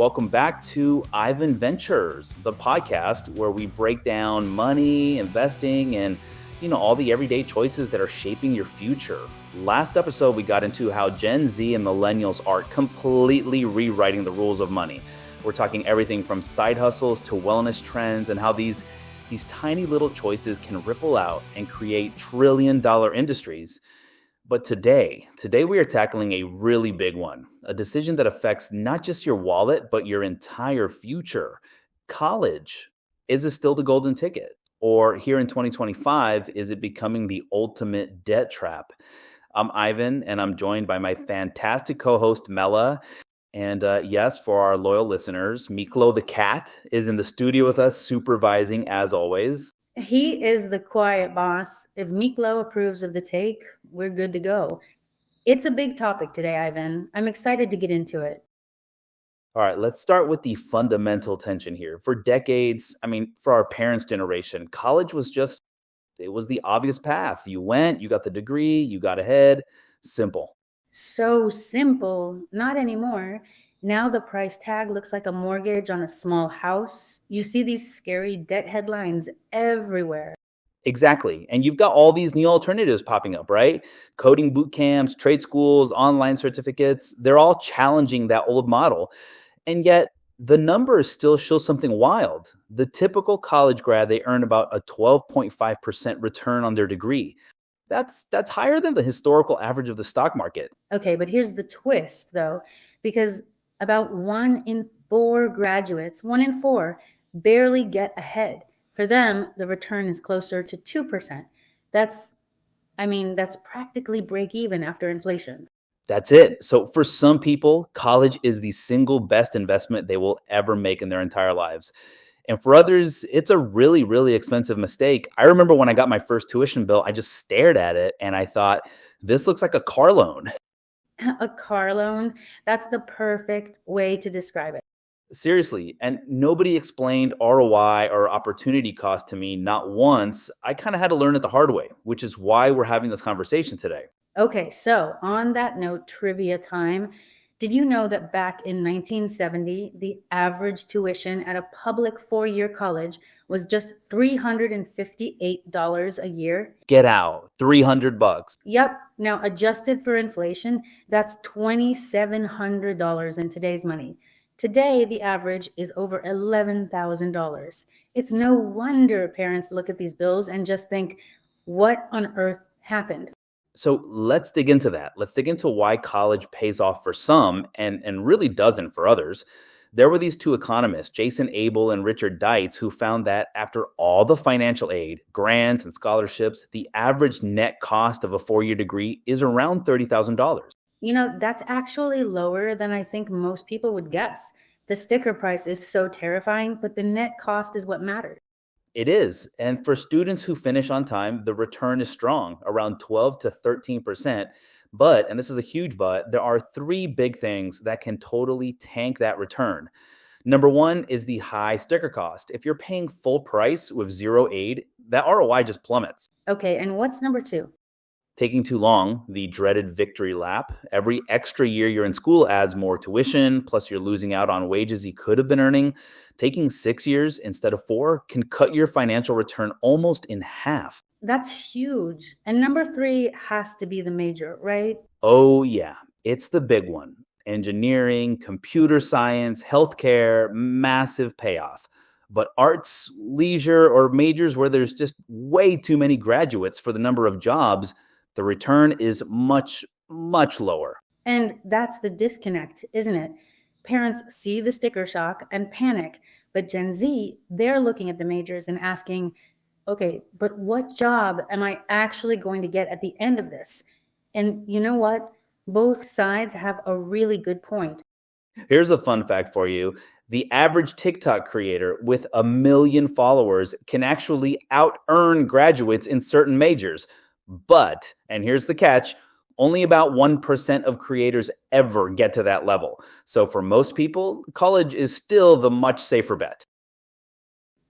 Welcome back to IvanVentures, the podcast where we break down money, investing, and all the everyday choices that are shaping your future. Last episode, we got into how Gen Z and Millennials are completely rewriting the rules of money. We're talking everything from side hustles to wellness trends and how these tiny little choices can ripple out and create trillion-dollar industries. But today we are tackling a really big one, a decision that affects not just your wallet, but your entire future. College, is it still the golden ticket? Or here in 2025, is it becoming the ultimate debt trap? I'm Ivan, and I'm joined by my fantastic co-host, Mela. And yes, for our loyal listeners, Miklo the cat is in the studio with us, supervising as always. He is the quiet boss. If Miklo approves of the take, we're good to go. It's a big topic today, Ivan. I'm excited to get into it. All right, let's start with the fundamental tension here. For decades, for our parents' generation, college was it was the obvious path. You went, you got the degree, you got ahead, simple. So simple. Not anymore. Now the price tag looks like a mortgage on a small house. You see these scary debt headlines everywhere. Exactly. And you've got all these new alternatives popping up, right? Coding boot camps, trade schools, online certificates, they're all challenging that old model. And yet the numbers still show something wild. The typical college grad, they earn about a 12.5% return on their degree. That's higher than the historical average of the stock market. Okay, but here's the twist, though, because about 1 in 4 graduates, 1 in 4, barely get ahead. For them, the return is closer to 2%. That's practically break even after inflation. That's it. So for some people, college is the single best investment they will ever make in their entire lives. And for others, it's a really, really expensive mistake. I remember when I got my first tuition bill, I just stared at it and I thought, this looks like a car loan. A car loan, that's the perfect way to describe it. Seriously. And nobody explained ROI or opportunity cost to me, not once. I kind of had to learn it the hard way, which is why we're having this conversation today. Okay, so on that note, trivia time. Did you know that back in 1970, the average tuition at a public 4-year college was just $358 a year? Get out, $300. Yep. Now, adjusted for inflation, that's $2,700 in today's money. Today, the average is over $11,000. It's no wonder parents look at these bills and just think, what on earth happened? So let's dig into that. Let's dig into why college pays off for some and really doesn't for others. There were these two economists, Jason Abel and Richard Deitz, who found that after all the financial aid, grants, and scholarships, the average net cost of a 4-year degree is around $30,000. That's actually lower than I think most people would guess. The sticker price is so terrifying, but the net cost is what matters. It is. And for students who finish on time, the return is strong, around 12 to 13%. But, and this is a huge but, there are three big things that can totally tank that return. Number one is the high sticker cost. If you're paying full price with zero aid, that ROI just plummets. Okay, and what's number 2? Taking too long, the dreaded victory lap. Every extra year you're in school adds more tuition, plus you're losing out on wages you could have been earning. Taking 6 years instead of 4 can cut your financial return almost in half. That's huge. And number 3 has to be the major, right? Oh yeah, it's the big one. Engineering, computer science, healthcare, massive payoff. But arts, leisure, or majors where there's just way too many graduates for the number of jobs, the return is much, much lower. And that's the disconnect, isn't it? Parents see the sticker shock and panic, but Gen Z, they're looking at the majors and asking, okay, but what job am I actually going to get at the end of this? And you know what? Both sides have a really good point. Here's a fun fact for you. The average TikTok creator with 1 million followers can actually out-earn graduates in certain majors. But, and here's the catch, only about 1% of creators ever get to that level. So for most people, college is still the much safer bet.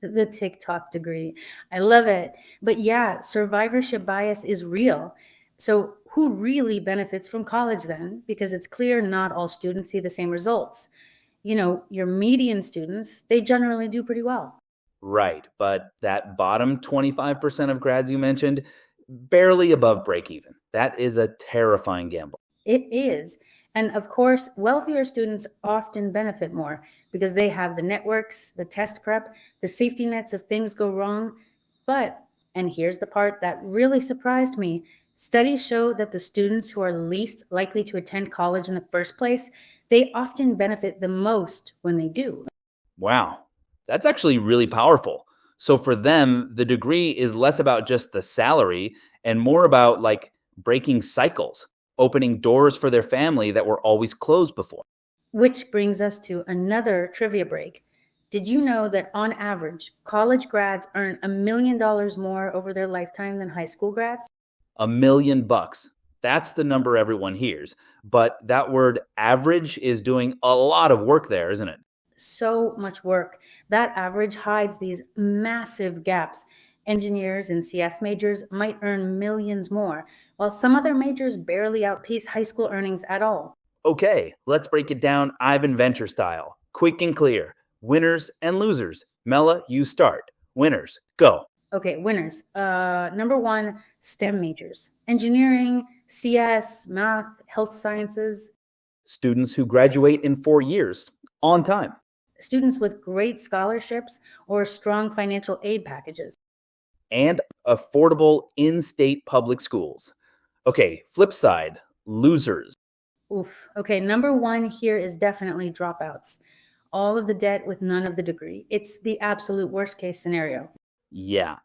The TikTok degree. I love it. But yeah, survivorship bias is real. So who really benefits from college then? Because it's clear not all students see the same results. Your median students, they generally do pretty well. Right, but that bottom 25% of grads you mentioned, barely above break even. That is a terrifying gamble. It is. And of course, wealthier students often benefit more because they have the networks, the test prep, the safety nets if things go wrong. But, and here's the part that really surprised me, studies show that the students who are least likely to attend college in the first place, they often benefit the most when they do. Wow, that's actually really powerful. So for them, the degree is less about just the salary and more about like breaking cycles, opening doors for their family that were always closed before. Which brings us to another trivia break. Did you know that on average, college grads earn $1 million more over their lifetime than high school grads? $1 million. That's the number everyone hears. But that word average is doing a lot of work there, isn't it? So much work. That average hides these massive gaps. Engineers and CS majors might earn millions more, while some other majors barely outpace high school earnings at all. Okay, let's break it down IvanVenture style. Quick and clear. Winners and losers. Mela, you start. Winners, go. Okay, winners. Number one, STEM majors: engineering, CS, math, health sciences. Students who graduate in 4 years, on time. Students with great scholarships or strong financial aid packages. And affordable in-state public schools. Okay, flip side, losers. Oof. Okay, number one here is definitely dropouts. All of the debt with none of the degree. It's the absolute worst case scenario. Yeah,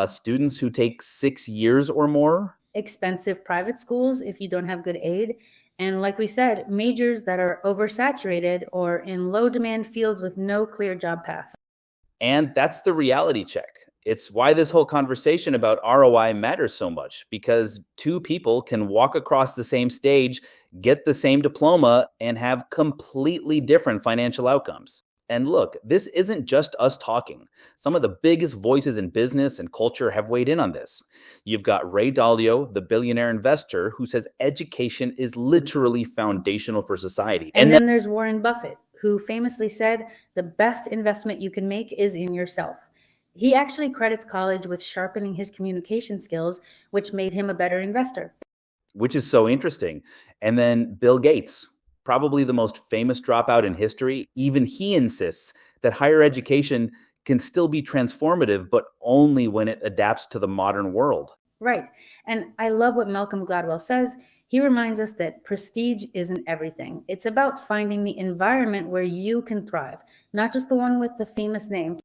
students who take 6 years or more. Expensive private schools if you don't have good aid. And like we said, majors that are oversaturated or in low demand fields with no clear job path. And that's the reality check. It's why this whole conversation about ROI matters so much, because two people can walk across the same stage, get the same diploma, and have completely different financial outcomes. And look, this isn't just us talking. Some of the biggest voices in business and culture have weighed in on this. You've got Ray Dalio, the billionaire investor, who says education is literally foundational for society. And then there's Warren Buffett, who famously said, the best investment you can make is in yourself. He actually credits college with sharpening his communication skills, which made him a better investor. Which is so interesting. And then Bill Gates, probably the most famous dropout in history, even he insists that higher education can still be transformative, but only when it adapts to the modern world. Right. And I love what Malcolm Gladwell says. He reminds us that prestige isn't everything. It's about finding the environment where you can thrive, not just the one with the famous name.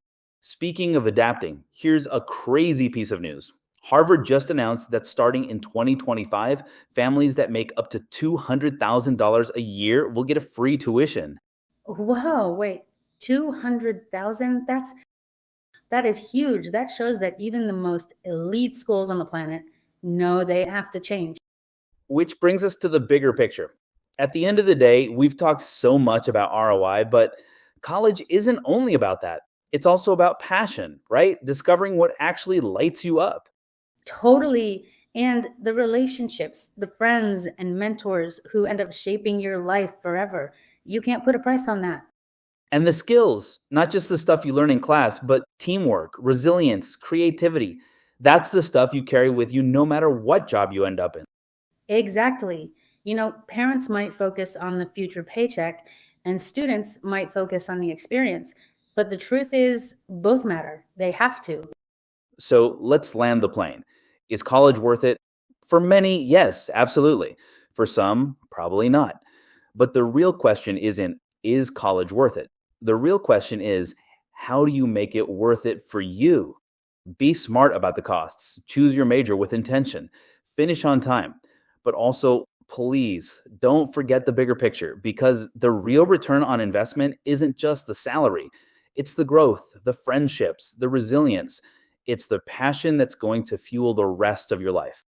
Speaking of adapting, here's a crazy piece of news. Harvard just announced that starting in 2025, families that make up to $200,000 a year will get a free tuition. Wow, wait, 200,000? That is huge. That shows that even the most elite schools on the planet know they have to change. Which brings us to the bigger picture. At the end of the day, we've talked so much about ROI, but college isn't only about that. It's also about passion, right? Discovering what actually lights you up. Totally. And the relationships, the friends and mentors who end up shaping your life forever. You can't put a price on that. And the skills, not just the stuff you learn in class, but teamwork, resilience, creativity. That's the stuff you carry with you no matter what job you end up in. Exactly. Parents might focus on the future paycheck and students might focus on the experience. But the truth is, both matter. They have to. So let's land the plane. Is college worth it? For many, yes, absolutely. For some, probably not. But the real question isn't, is college worth it? The real question is, how do you make it worth it for you? Be smart about the costs. Choose your major with intention. Finish on time. But also, please don't forget the bigger picture, because the real return on investment isn't just the salary. It's the growth, the friendships, the resilience. It's the passion that's going to fuel the rest of your life.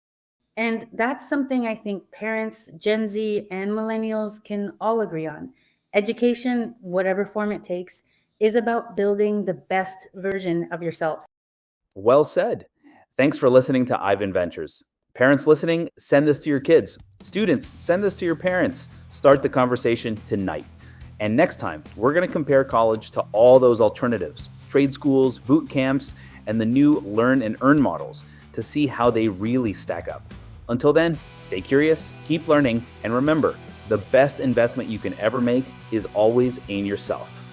And that's something I think parents, Gen Z, and millennials can all agree on. Education, whatever form it takes, is about building the best version of yourself. Well said. Thanks for listening to IvanVentures. Parents listening, send this to your kids. Students, send this to your parents. Start the conversation tonight. And next time, we're going to compare college to all those alternatives, trade schools, boot camps, and the new learn and earn models to see how they really stack up. Until then, stay curious, keep learning, and remember, the best investment you can ever make is always in yourself.